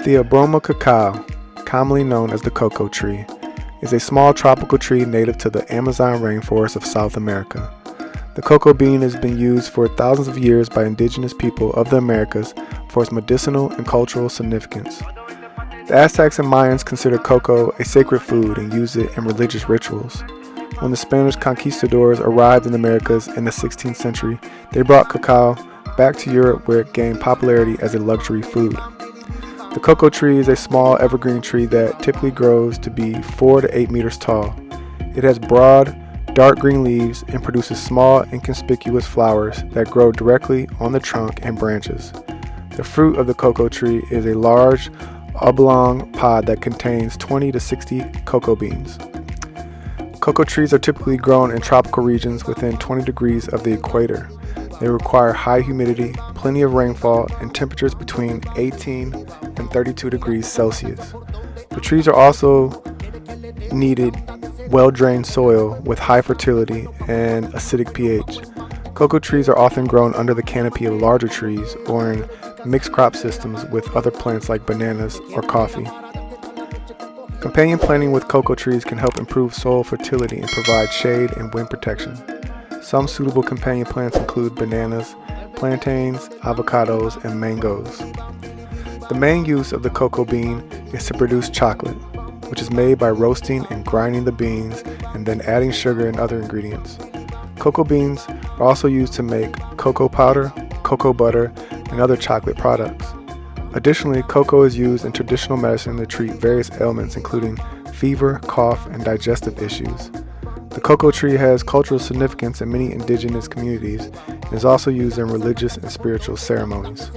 Theobroma Cacao, commonly known as the cocoa tree, is a small tropical tree native to the Amazon rainforest of South America. The cocoa bean has been used for thousands of years by indigenous people of the Americas for its medicinal and cultural significance. The Aztecs and Mayans considered cocoa a sacred food and used it in religious rituals. When the Spanish conquistadors arrived in the Americas in the 16th century, they brought cacao back to Europe where it gained popularity as a luxury food. The cocoa tree is a small evergreen tree that typically grows to be 4 to 8 meters tall. It has broad, dark green leaves and produces small, inconspicuous flowers that grow directly on the trunk and branches. The fruit of the cocoa tree is a large, oblong pod that contains 20 to 60 cocoa beans. Cocoa trees are typically grown in tropical regions within 20 degrees of the equator. They require high humidity, plenty of rainfall, and temperatures between 18 and 32 degrees Celsius. The trees are also needed well-drained soil with high fertility and acidic pH. Cocoa trees are often grown under the canopy of larger trees or in mixed crop systems with other plants like bananas or coffee. Companion planting with cocoa trees can help improve soil fertility and provide shade and wind protection. Some suitable companion plants include bananas, plantains, avocados, and mangoes. The main use of the cocoa bean is to produce chocolate, which is made by roasting and grinding the beans and then adding sugar and other ingredients. Cocoa beans are also used to make cocoa powder, cocoa butter, and other chocolate products. Additionally, cocoa is used in traditional medicine to treat various ailments including fever, cough, and digestive issues. The cocoa tree has cultural significance in many indigenous communities and is also used in religious and spiritual ceremonies.